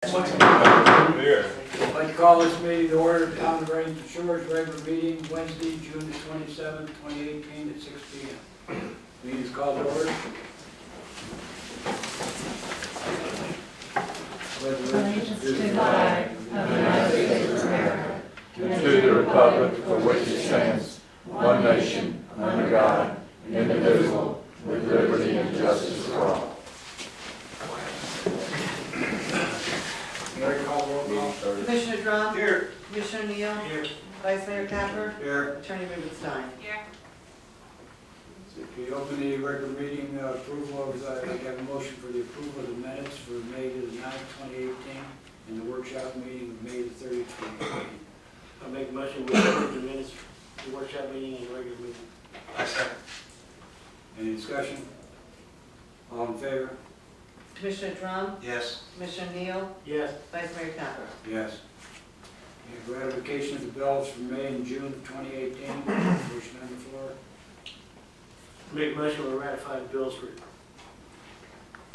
I'd like to call this meeting to order, Town of Bradenton Shores, regular meeting, Wednesday, June the 27th, 2018 at 6 p.m. Meeting is called to order. Allegiance to the flag of the United States of America, and to the republic for which it stands, one nation, under God, indivisible, with liberty and justice for all. Mary, call roll call. Commissioner Drum? Here. Commissioner Neal? Here. Vice Mayor Capper? Here. Attorney Rubenstein? Okay, open the regular meeting, approval of, I have a motion for the approval of the minutes for May the 9th, 2018, and the workshop meeting of May the 30th, 2018. I'll make a motion, we approve the minutes, the workshop meeting and the regular meeting. I second. Any discussion? All in favor? Commissioner Drum? Yes. Commissioner Neal? Yes. Vice Mayor Capper? Yes. Okay, ratification of the bills for May and June of 2018, motion on the floor. Make a motion, we ratify the bills for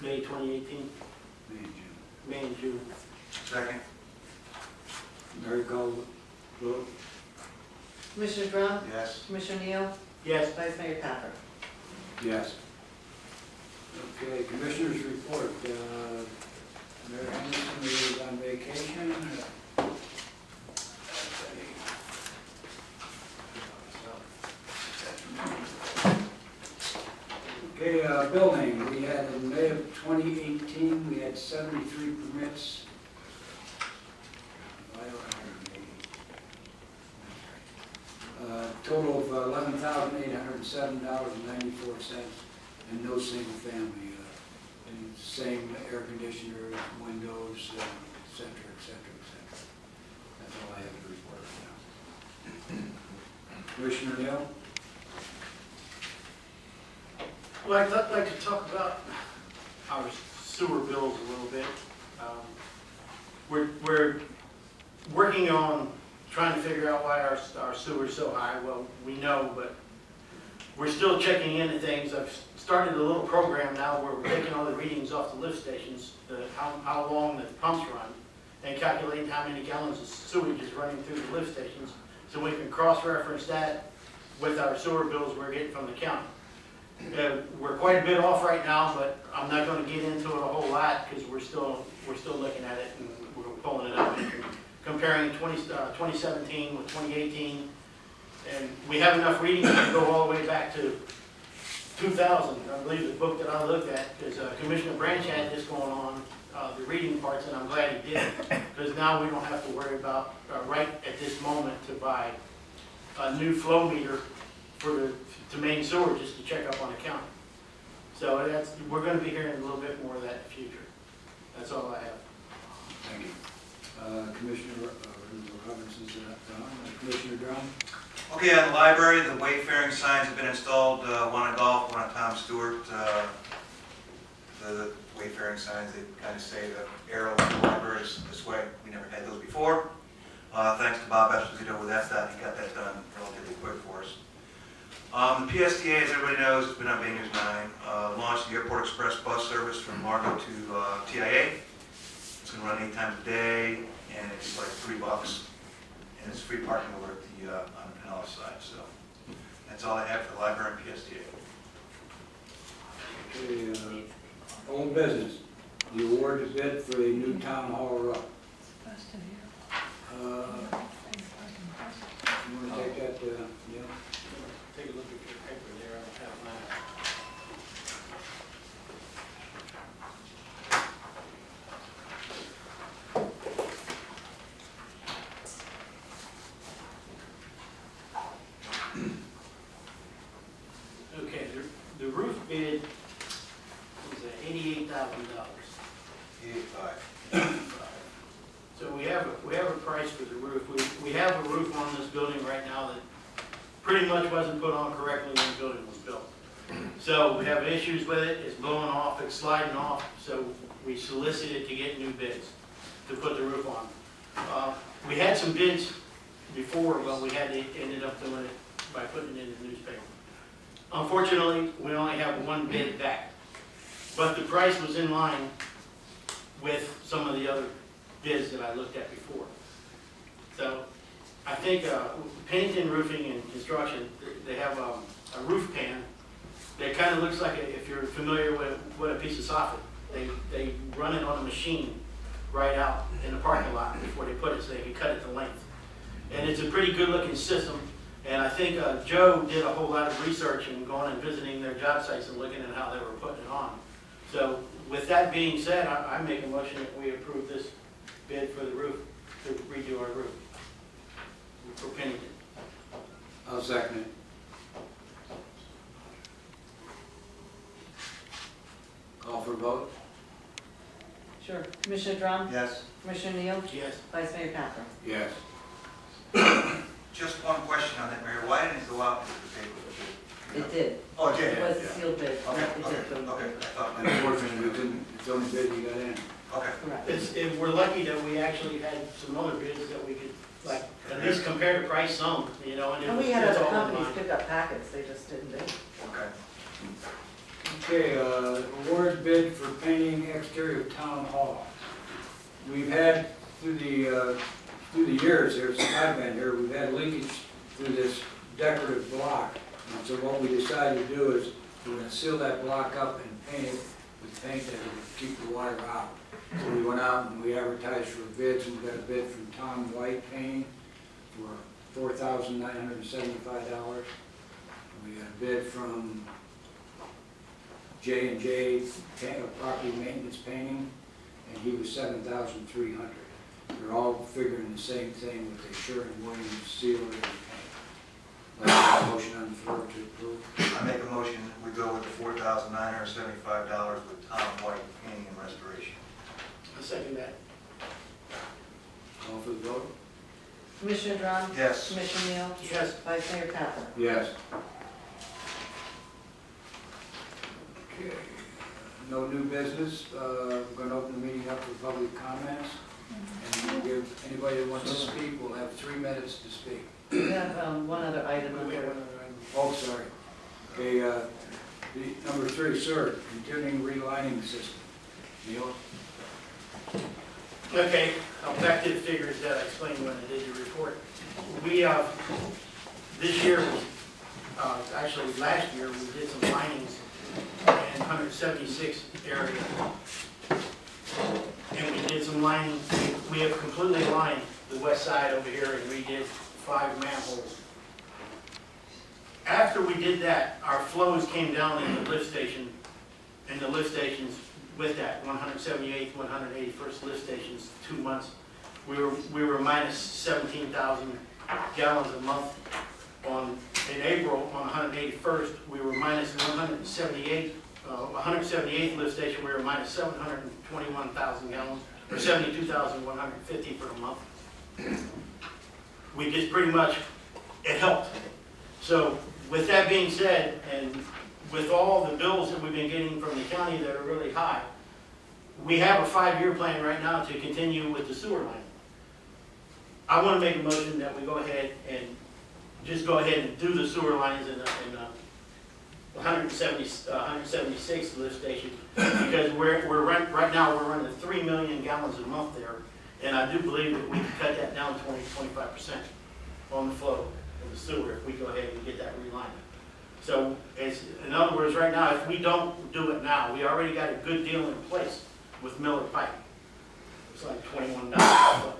May 2018, May and June. May and June. Second. Mary, call vote. Commissioner Drum? Yes. Commissioner Neal? Yes. Vice Mayor Capper? Yes. Okay, Commissioners report. Mayor Henderson is on vacation. Okay, building, we had in May of 2018, we had 73 permits. Total of $11,807.94, and no single family. And same air conditioners, windows, et cetera, et cetera, et cetera. That's all I have to report now. Commissioner Neal? Well, I'd like to talk about our sewer bills a little bit. We're working on trying to figure out why our sewer's so high. Well, we know, but we're still checking into things. I've started a little program now where we're taking all the readings off the lift stations, how long the pumps run, and calculating how many gallons of sewage is running through the lift stations, so we can cross-reference that with our sewer bills we're getting from the county. We're quite a bit off right now, but I'm not going to get into it a whole lot because we're still looking at it and we're pulling it up and comparing 2017 with 2018. And we have enough readings to go all the way back to 2000. I believe the book that I looked at is Commissioner Branch had this going on, the reading parts, and I'm glad he did, because now we don't have to worry about, right at this moment, to buy a new flow meter to main sewer just to check up on the county. So we're going to be hearing a little bit more of that in the future. That's all I have. Thank you. Commissioner Robinson's gone. Commissioner Drum? Okay, on the library, the wayfaring signs have been installed, one at Golf, one at Tom Stewart. The wayfaring signs, they kind of say the arrow in the library is this way. We never had those before. Thanks to Bob Esposito with that, he got that done relatively quick for us. The PSTA, as everybody knows, has been on Banger's 9, launched the Airport Express bus service from Largo to TIA. It's going to run 8 times a day, and it's like $3, and it's free parking over at the on the Pinellas side. So that's all I have for the library and PSTA. Okay, old business. The award is bid for the new town hall roof. You want to take that, Neil? Take a look at your paper there. I don't have mine. Okay, the roof bid was at $88,000. 85. So we have a price for the roof. We have a roof on this building right now that pretty much wasn't put on correctly when the building was built. So we have issues with it. It's blowing off, it's sliding off. So we solicited to get new bids to put the roof on. We had some bids before, but we ended up doing it by putting it in the newspaper. Unfortunately, we only have one bid back, but the price was in line with some of the other bids that I looked at before. So I think Pennington Roofing and Construction, they have a roof pan that kind of looks like, if you're familiar with what a piece of soffit, they run it on a machine right out in the parking lot before they put it so they can cut it to length. And it's a pretty good looking system. And I think Joe did a whole lot of research and going and visiting their job sites and looking at how they were putting it on. So with that being said, I make a motion that we approve this bid for the roof, to redo our roof for Pennington. I'll second it. Call for a vote? Sure. Commissioner Drum? Yes. Commissioner Neal? Yes. Vice Mayor Capper? Yes. Just one question on that, Mayor. Why didn't it go out into the paper? It did. Oh, it It did? was a sealed bid. Okay, It did okay, go- okay. I thought, Unfortunately, it's the only bid we got in. okay. Correct. We're lucky that we actually had some other bids that we could, like, at least compare the price some, you know, and it And was, we had it's other all in companies line. pick up packets, they just didn't do. Okay. Okay, award bid for painting exterior of town hall. We've had through the years here, since I've been here, we've had leakage through this decorative block. And so what we decided to do is we're gonna seal that block up and paint it with paint that would keep the water out. So we went out and we advertised for bids, and we got a bid from Tom White Painting for $4,975. We got a bid from J&J Property Maintenance Painting, and he was $7,300. They're all figuring the same thing with the Sherwin-Williams sealer and paint. Like a motion on the floor to approve. I make a motion, we go with the $4,975 with Tom White Painting and Restoration. I second that. Call for the vote? Commissioner Drum? Yes. Commissioner Neal? Yes. Vice Mayor Capper? Yes. Okay, no new business. We're going to open the meeting up for public comments. And we'll give anybody that wants to speak, will have 3 minutes to speak. We have one other item We have under, one other item. Oh, sorry. Okay, number 3, sir, continuing relining system. Neil? Okay, back to the figures that I explained when I did the report. We, this year, actually last year, we did some linings in 176 area. And we did some lining, we have completely lined the west side over here and redid 5 manholes. After we did that, our flows came down in the lift station, and the lift stations with that, 178th, 181st lift stations, 2 months, we were minus 17,000 gallons a month. In April, on 181st, we were minus 178th lift station, we were minus 721,000 gallons, or 72,150 for the month. We just pretty much, it helped. So with that being said, and with all the bills that we've been getting from the county that are really high, we have a 5-year plan right now to continue with the sewer line. I want to make a motion that we go ahead and just go ahead and do the sewer lines in 176 lift station, because right now we're running 3 million gallons a month there, and I do believe that we can cut that down 20-25% on the flow of the sewer if we go ahead and get that relined. So, in other words, right now, if we don't do it now, we already got a good deal in place with Miller Pipe. It's like $21 a foot.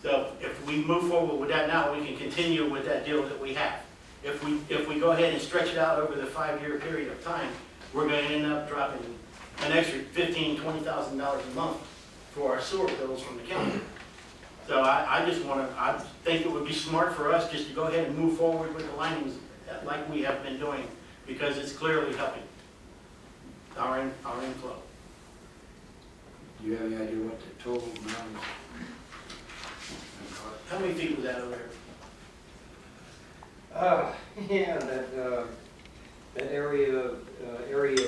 So if we move forward with that now, we can continue with that deal that we have. If we go ahead and stretch it out over the 5-year period of time, we're going to end up dropping an extra $15,000, $20,000 a month for our sewer bills from the county. So I think it would be smart for us just to go ahead and move forward with the linings like we have been doing, because it's clearly helping our inflow. Do you have any idea what the total amount is? How many feet was that over there? Yeah, that area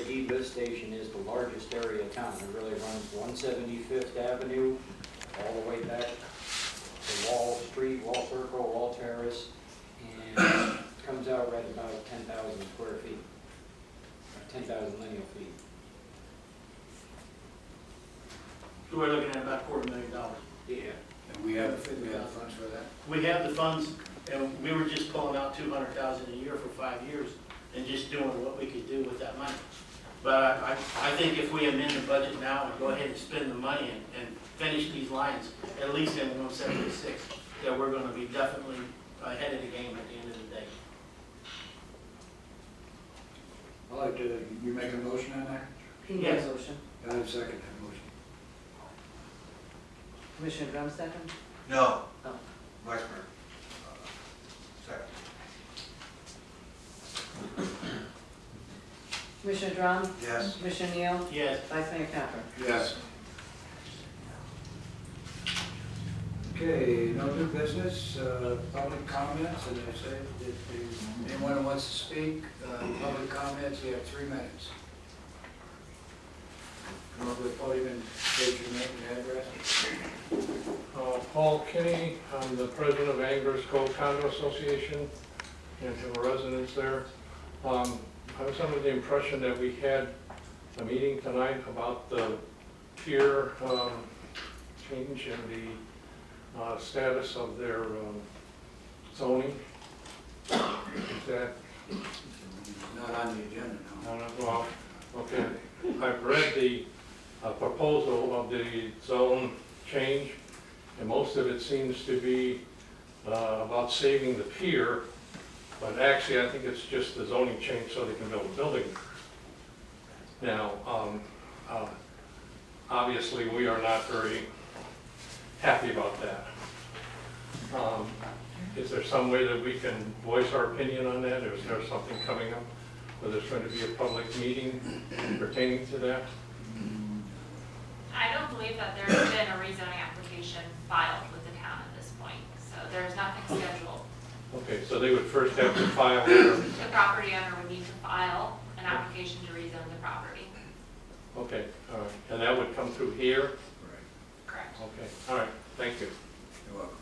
D lift station is the largest area of town. It really runs 175th Avenue all the way back to Wall Street, Wall Circle, Wall Terrace, and comes out right about 10,000 square feet, 10,000 lineal feet. So we're looking at about $250,000. We have funds for that? We have the funds, and we were just pulling out 200,000 a year for 5 years and just doing what we could do with that money. But I think if we amend the budget now and go ahead and spend the money and finish these lines, at least in 176, that we're gonna be definitely ahead of the game at the end of the day. I'd like to, you make a motion on that? He made Yes. a motion. I second that motion. Commissioner Drum second? No. Oh. Weisberg. Second. Commissioner Drum? Yes. Commissioner Neal? Yes. Vice Mayor Capper? Yes. Okay, no new business, public comments, and I say that anyone who wants to speak, public comments, you have 3 minutes. Come up with podium and state your name and address. Paul Kinney, I'm the president of Anglers Cove Condo Association, and to the residents there. I was under the impression that we had a meeting tonight about the pier change in the status of their zoning. Is that, Not on the agenda, no. well, okay. I've read the proposal of the zone change, and most of it seems to be about saving the pier, but actually I think it's just the zoning change so they can build a building. Now, obviously we are not very happy about that. Is there some way that we can voice our opinion on that, or is there something coming up where there's going to be a public meeting pertaining to that? I don't believe that there's been a rezoning application filed with the town at this point, so there's nothing scheduled. Okay, so they would first have to file their, The property owner would need to file an application to rezone the property. okay, all right, and that would come through here? Right, Correct. Okay, all right, thank you. you're welcome.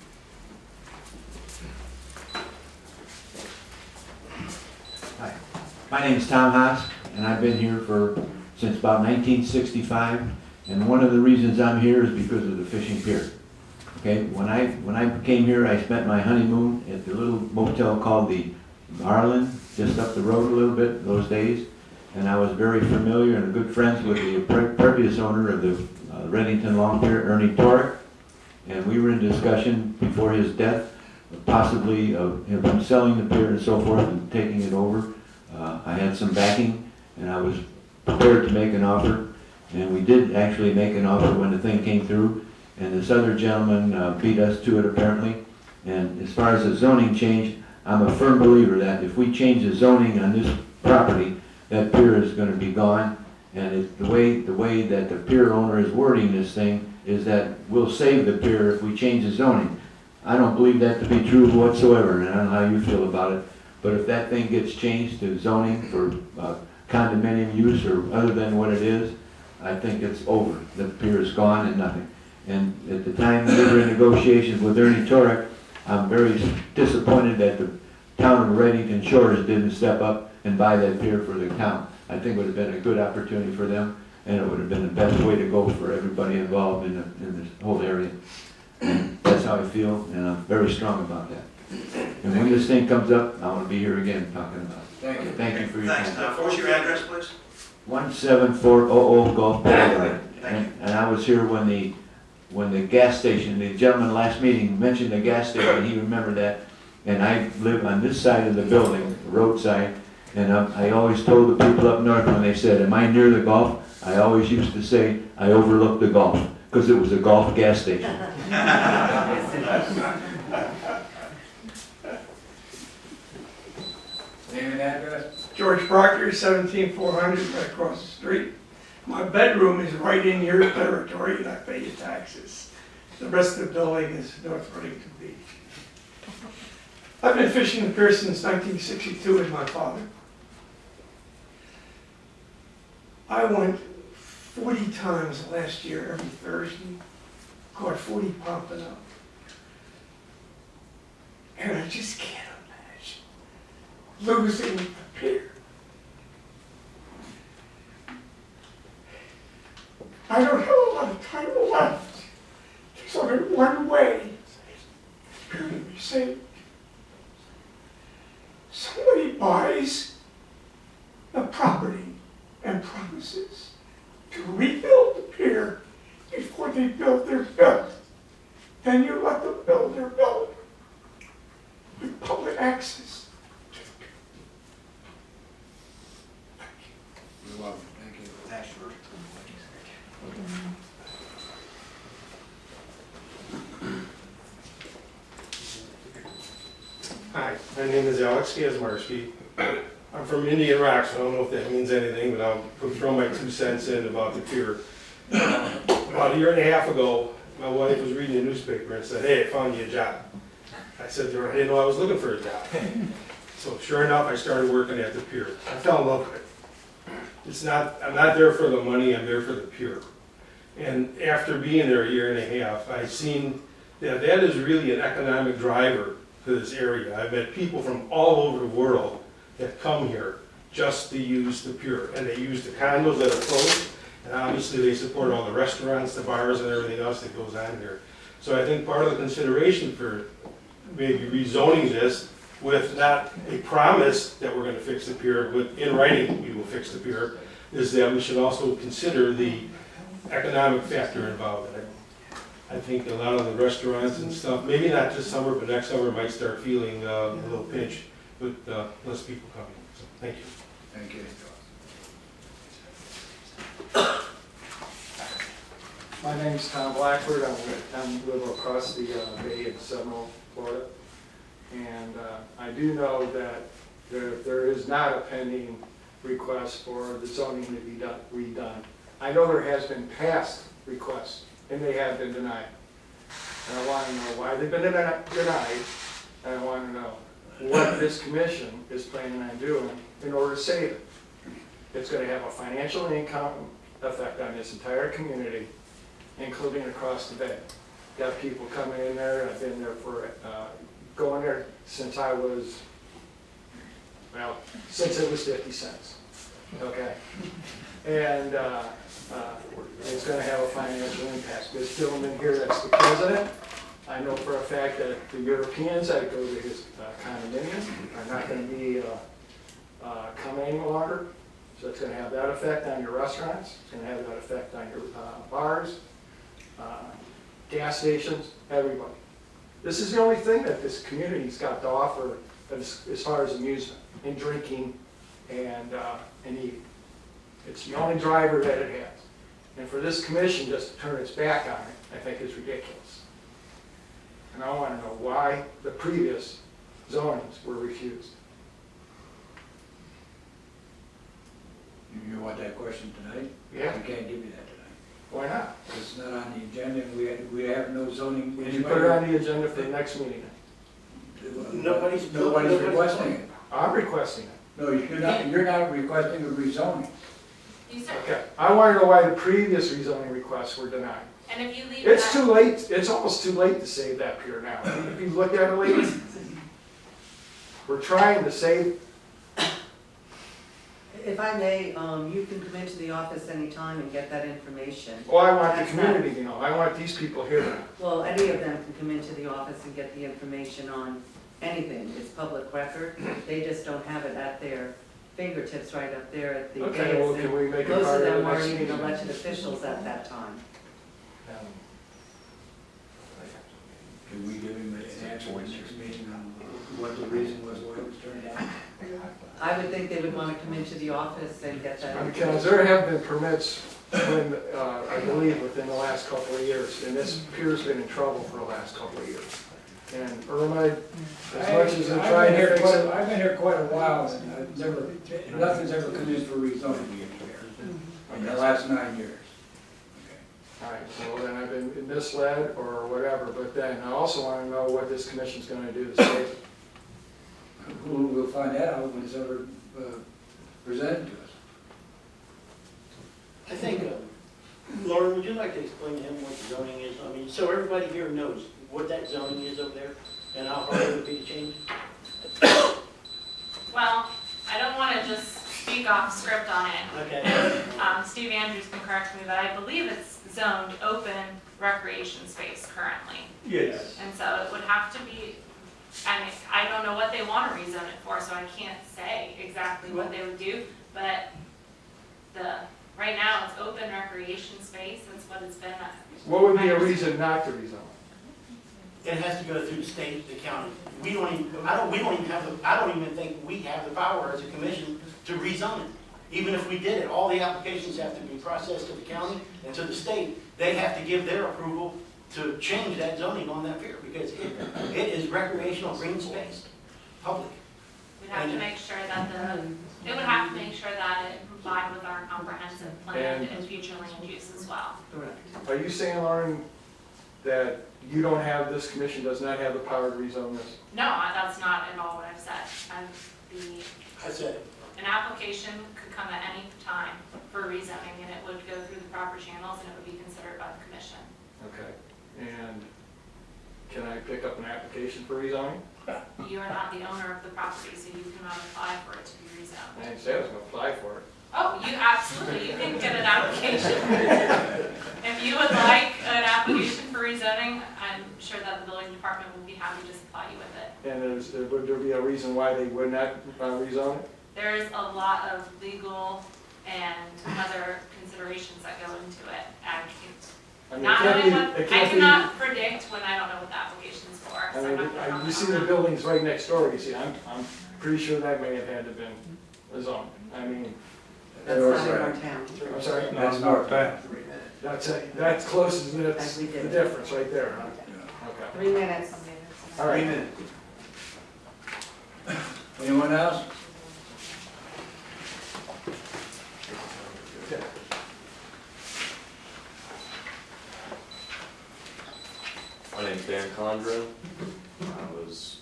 Hi, my name is Tom Haas, and I've been here since about 1965. And one of the reasons I'm here is because of the fishing pier. Okay, when I came here, I spent my honeymoon at the little motel called the Marlin, just up the road a little bit those days. And I was very familiar and good friends with the previous owner of the Reddington Long Pier, Ernie Torek. And we were in discussion before his death, possibly of him selling the pier and so forth and taking it over. I had some backing, and I was prepared to make an offer. And we did actually make an offer when the thing came through. And this other gentleman beat us to it apparently. And as far as the zoning change, I'm a firm believer that if we change the zoning on this property, that pier is going to be gone. And the way that the pier owner is wording this thing is that we'll save the pier if we change the zoning. I don't believe that to be true whatsoever, and I don't know how you feel about it. But if that thing gets changed to zoning for condominium use or other than what it is, I think it's over. The pier is gone and nothing. And at the time we were in negotiations with Ernie Torek, I'm very disappointed that the town of Reddington Shores didn't step up and buy that pier for the town. I think it would have been a good opportunity for them, and it would have been the best way to go for everybody involved in this whole area. And that's how I feel, and I'm very strong about that. And when this thing comes up, I want to be here again talking about it. Thank you. Thank you for your Thanks, time. Tom. What's your address, please? 17400 Gulf Boulevard. Thank you. And I was here when the gas station, the gentleman last meeting mentioned the gas station, he remembered that. And I live on this side of the building, the roadside, and I always told the people up north when they said, am I near the Gulf? I always used to say, I overlooked the Gulf, because it was a Gulf gas station. Name and address? George Proctor, 17400, right across the street. My bedroom is right in your territory, and I pay your taxes. The rest of the building is North Reddington Beach. I've been fishing the pier since 1962 with my father. I went 40 times last year, every Thursday, caught 40 popping up. And I just can't imagine losing the pier. I don't have a lot of time left. There's only one way sake. Somebody buys the property and promises to rebuild the pier before they build their build. Then you let them build their build with public access to the pier. Thank you. You're welcome, thank you. Thanks, George. Hi, my name is Alex Gazamarski. I'm from Indian Rocks. I don't know if that means anything, but I'll throw my 2 cents in about the pier. About a year and a half ago, my wife was reading the newspaper and said, "Hey, I found you a job." I said to her, "I didn't know I was looking for a job." So sure enough, I started working at the pier. I fell in love with it. I'm not there for the money, I'm there for the pier. And after being there a year and a half, I've seen that that is really an economic driver to this area. I've met people from all over the world that come here just to use the pier. And they use the condos that are closed, and obviously they support all the restaurants, the bars, and everything else that goes on here. So I think part of the consideration for maybe rezoning this with not a promise that we're gonna fix the pier, but in writing, we will fix the pier, is that we should also consider the economic factor involved in it. I think a lot of the restaurants and stuff, maybe not this summer, but next summer might start feeling a little pinch with less people coming. So, thank you. Thank you. My name's Tom Blackford. I live across the bay in Seminole, Florida. And I do know that there is not a pending request for the zoning to be redone. I know there has been past requests, and they have been denied. And I want to know why they've been denied, and I want to know what this commission is planning on doing in order to save it. It's going to have a financial income effect on this entire community, including across the bay. Got people coming in there. I've been there for going there since I was, well, since it was 50 cents. Okay, and it's going to have a financial impact. This gentleman here, that's the president. I know for a fact that the Europeans that go to his condominium are not going to be coming any longer. So it's going to have that effect on your restaurants. It's going to have that effect on your bars, gas stations, everybody. This is the only thing that this community's got to offer as far as amusement and drinking and eating. It's the only driver that it has. And for this commission just to turn its back on it, I think is ridiculous. And I want to know why the previous zonings were refused. You want that question tonight? Yeah. We can't give you that tonight. Why not? It's not on the agenda, and we have no zoning. Would you put it on the agenda for the next meeting? Nobody's requesting it. I'm requesting it. No, you're not requesting a rezoning. You said, Okay. I want to know why the previous rezoning requests were denied. and if you leave It's that, too late. It's almost too late to save that pier now. If you look at it lately, we're trying to save. If I may, you can come into the office anytime and get that information. Well, I want the That's not- community to know. I want these people here. Well, any of them can come into the office and get the information on anything. It's public record. They just don't have it at their fingertips right up there at the Okay, well, dais. can we make it Most part of of the them weren't next even meeting? elected officials at that time. Can we give him an answer in the next meeting on what the reason was why it was turned down? I would think they would want to come into the office and get that Because information. there have been permits, when, I believe, within the last couple of years, and this pier's been in trouble for the last couple of years. And Irma, as much as they're trying to fix it, I've been here quite a while, and I've never, nothing's ever come in for rezoning in the last 9 years. all right, well, then I've been misled or whatever, but then I also want to know what this commission's going to do to save it. We'll find that out when it's ever presented to us. I think, Lauren, would you like to explain to him what the zoning is? I mean, so everybody here knows what that zoning is over there and how hard it would be to change? well, I don't want to just speak off script on it. Okay. Steve Andrews can correct me, but I believe it's zoned open recreation space currently. Yes. And so it would have to be I mean, I don't know what they want to rezone it for, so I can't say exactly what they would do, but right now, it's open recreation space, that's what it's been. What would be a reason not to rezone? It has to go through the state, the county. We don't even think we have the power as a commission to rezone it. Even if we did it, all the applications have to be processed to the county and to the state. They have to give their approval to change that zoning on that pier, because it is recreational green space, public. We'd have to make sure that it would have to make sure that it complied with our comprehensive plan and future land use as well. Correct. Are you saying, Lauren, that you don't have, this commission does not have the power to rezone this? No, that's not at all what I've said. I said, An application could come at any time for rezoning, and it would go through the proper channels, and it would be considered by the commission. Okay, and can I pick up an application for rezoning? You are not the owner of the property, so you cannot apply for it to be rezoned. I didn't say I was gonna apply for it. Oh, you absolutely, you can get an application. If you would like an application for rezoning, I'm sure that the building department will be happy to supply you with it. And would there be a reason why they would not rezone it? There's a lot of legal and other considerations that go into it. I mean, it Not can't knowing be- what, it I can't be- cannot predict when I don't know what the application's for. I so I'm mean, not gonna you comment see on the that. buildings right next door, you see, I'm pretty sure that may have had to been rezoned. I mean, That's not in our town. I'm sorry? That's North Bend. That's close, that's As we the did. difference right there, huh? Okay. 3 minutes. All right. Anyone else? Okay. My name's Dan Condren. I was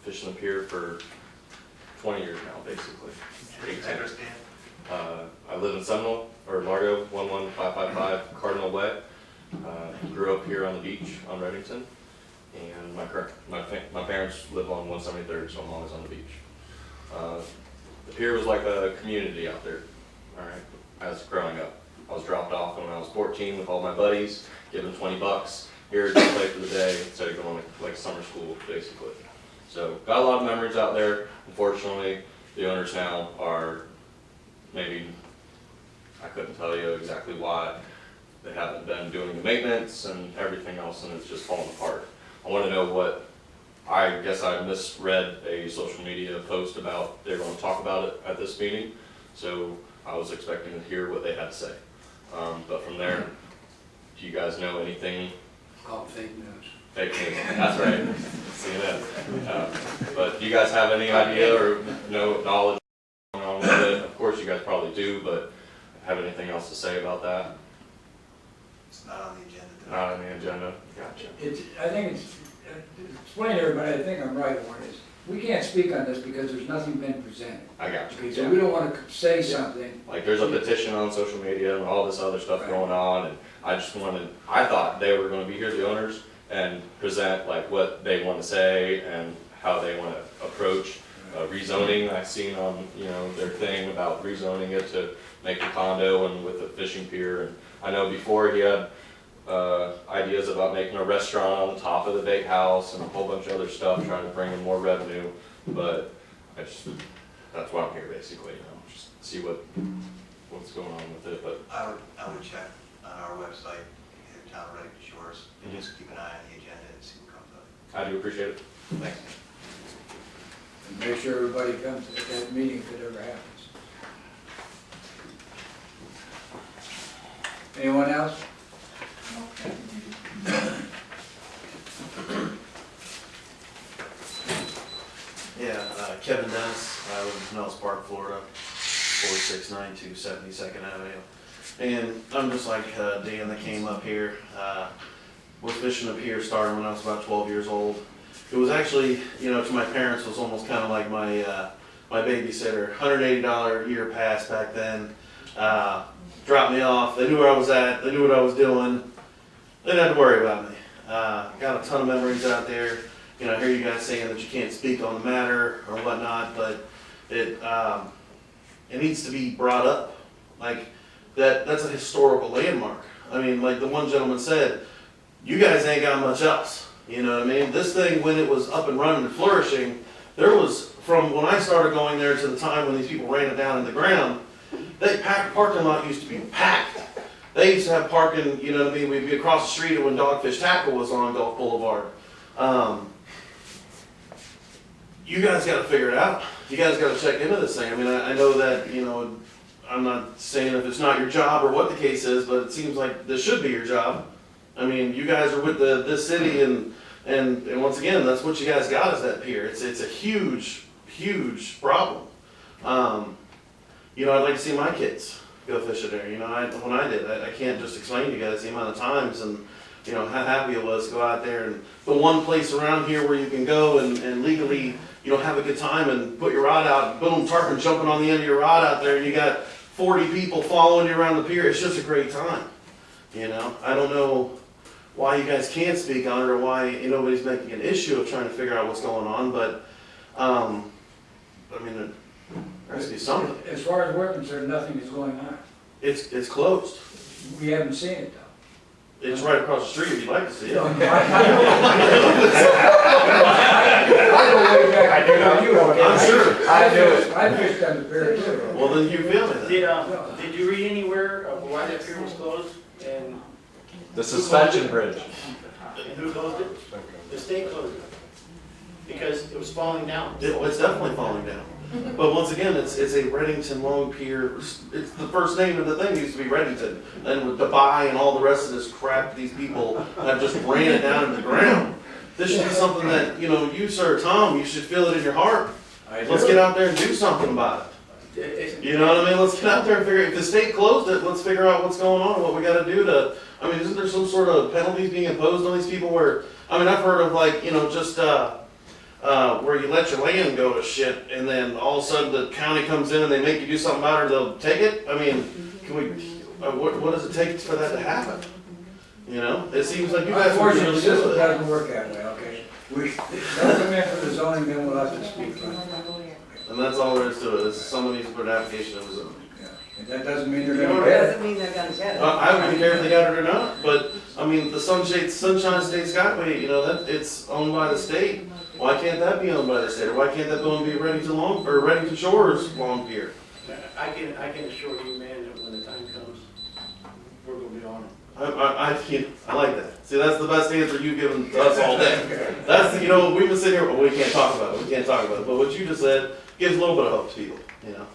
fishing the pier for 20 years now, basically. Address, Dan? I live in Seminole, or Largo, 11555 Cardinal Way. Grew up here on the beach on Reddington, and my parents live on 173rd, so I'm always on the beach. The pier was like a community out there, all right, as growing up. I was dropped off when I was 14 with all my buddies, given $20. Here to play for the day instead of going like summer school, basically. So got a lot of memories out there. Unfortunately, the owners now are maybe, I couldn't tell you exactly why. They haven't been doing the maintenance and everything else, and it's just falling apart. I want to know what, I guess I misread a social media post about they were going to talk about it at this meeting, so I was expecting to hear what they had to say. But from there, do you guys know anything? Called fake news. Fake news, that's right, CNN. But do you guys have any idea or no knowledge going on with it? Of course, you guys probably do, but have anything else to say about that? It's not on the agenda today. Not on the agenda? Gotcha. I think it's, explain to everybody, I think I'm right, Warren, is we can't speak on this because there's nothing been presented. I got you. Okay, so we don't want to say something. Like, there's a petition on social media and all this other stuff going on, and I thought they were gonna be here, the owners, and present like what they want to say and how they want to approach rezoning. I've seen on, their thing about rezoning it to make a condo and with a fishing pier. And I know before he had ideas about making a restaurant on the top of the big house and a whole bunch of other stuff, trying to bring in more revenue. But that's why I'm here basically, just see what's going on with it. But I would check on our website, either Town of Redding Shores, and just keep an eye on the agenda and see what comes up. I do appreciate it. Thanks. And make sure everybody comes at that meeting if it ever happens. Anyone else? Yeah, Kevin Dennis, I live in Nellis Park, Florida, 469 272nd Avenue. And I'm just like Dan that came up here, was fishing up here starting when I was about 12 years old. It was actually, to my parents, was almost kind of like my my babysitter. $180 a year pass back then. Dropped me off. They knew where I was at. They knew what I was doing. They didn't have to worry about me. Got a ton of memories out there. I hear you guys saying that you can't speak on the matter or whatnot, but it needs to be brought up. Like that's a historical landmark. I mean, like the one gentleman said, you guys ain't got much else. You know what I mean? This thing, when it was up and running and flourishing, there was, from when I started going there to the time when these people ran it down in the ground, parking lot used to be packed. They used to have parking, you know what I mean, we'd be across the street when Dogfish Tackle was on Gulf Boulevard. You guys gotta figure it out. You guys gotta check into this thing. I mean, I know that, you know, I'm not saying if it's not your job or what the case is, but it seems like this should be your job. I mean, you guys are with this city and once again, that's what you guys got is that pier. It's a huge, huge problem. You know, I'd like to see my kids go fishing there. You know, when I did, I can't just explain to you guys the amount of times and, you know, how happy it was to go out there. And the one place around here where you can go and legally, you know, have a good time and put your rod out, and boom, tarpon jumping on the end of your rod out there, and you got 40 people following you around the pier. It's just a great time. You know, I don't know why you guys can't speak on it or why nobody's making an issue of trying to figure out what's going on, but, I mean, there has to be something. As far as we're concerned, nothing is going on. It's closed. We haven't seen it though. It's right across the street if you'd like to see it. I go way back. I do know you know. I'm sure. I do it. I fished on the pier too. Well, then you feel me then. Did you read anywhere of why that pier was closed and The suspension bridge. who closed it? The state closed it because it was falling down. It's definitely falling down. But once again, it's a Reddington Long Pier. It's the first name of the thing used to be Reddington. And with Dubai and all the rest of this crap, these people have just ran it down to the ground. This should be something that, you know, you, sir, Tom, you should feel it in your heart. Let's get out there and do something about it. You know what I mean? Let's get out there and figure, if the state closed it, let's figure out what's going on, what we gotta do to, I mean, isn't there some sort of penalties being imposed on these people where, I mean, I've heard of like, you know, just, where you let your land go to shit and then all of a sudden the county comes in and they make you do something about it or they'll take it? I mean, can we, what does it take for that to happen? You know, it seems like you guys would be Unfortunately, really the good system with that. doesn't work that way, okay? Don't come in for the zoning, then we'll have to speak on it. And that's all there is to it, is someone needs to put an application in the zone. Yeah. And that doesn't mean they're It gonna get it. doesn't mean they're gonna get it. I wouldn't care if they got it or not, but, I mean, the Sunshine State Skyway, you know, that, it's owned by the state. Why can't that be owned by the state, or why can't that be Reddington Shores Long Pier? I can assure you, man, that when the time comes, we're gonna be on it. I like that. See, that's the best answer you've given to us all day. That's, you know, we've been sitting here, well, we can't talk about it, but what you just said gives a little bit of hope to people, you know?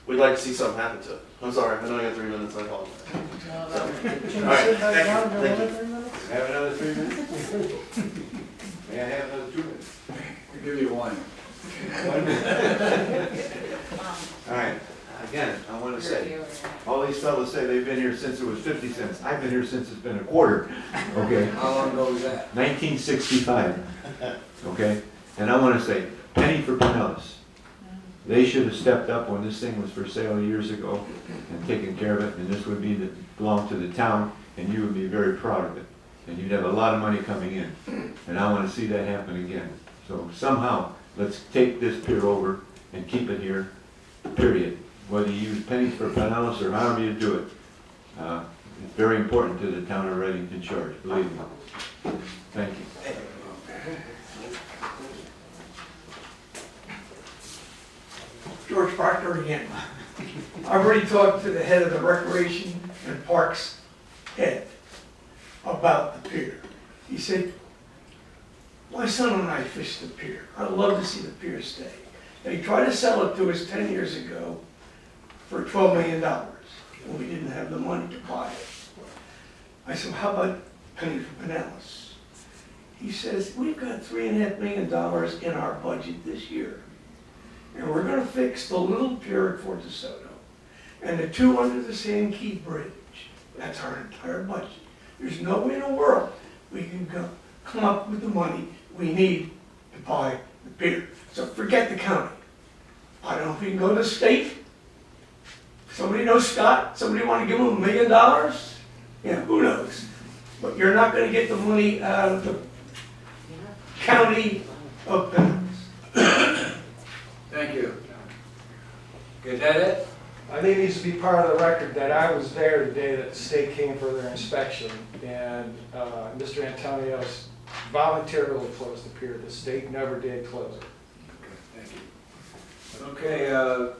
We'd like to see something happen to it. I'm sorry, I know I got 3 minutes, I apologize. All right, thank you. Have another 3 minutes? May I have another 2 minutes? I'll give you one. All right, again, I want to say, all these fellas say they've been here since it was 50 cents. I've been here since it's been a quarter, okay? How long ago was that? 1965, okay? And I want to say, penny for Pinellas. They should have stepped up when this thing was for sale years ago and taken care of it, and this would be belong to the town, and you would be very proud of it. And you'd have a lot of money coming in, and I want to see that happen again. So somehow, let's take this pier over and keep it here, period. Whether you use pennies for Pinellas or however you do it. It's very important to the town of Reddington Shores, believe me. Thank you. George Proctor again. I've already talked to the head of the Recreation and Parks head about the pier. He said, my son and I fished the pier. I'd love to see the pier stay. They tried to sell it to us 10 years ago for $12 million, and we didn't have the money to buy it. I said, how about penny for Pinellas? He says, we've got $3.5 million in our budget this year. And we're gonna fix the little pier at Fort DeSoto and the 2 under the Sand Key Bridge. That's our entire budget. There's no way in the world we can come up with the money we need to buy the pier. So forget the county. I don't know if we can go to the state. Somebody knows Scott? Somebody want to give him $1 million? Yeah, who knows? But you're not gonna get the money out of the county of Pinellas. Thank you. Is that it? I think it needs to be part of the record that I was there the day that the state came for their inspection, and Mr. Antonios voluntarily closed the pier. The state never did close it. Okay, thank you. Okay,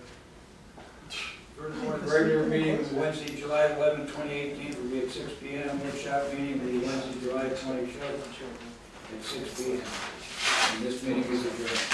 regular meeting Wednesday, July 11, 2018, will be at 6 p.m. Workshop meeting will be Wednesday, July 25th at 6 p.m. And this meeting is adjourned.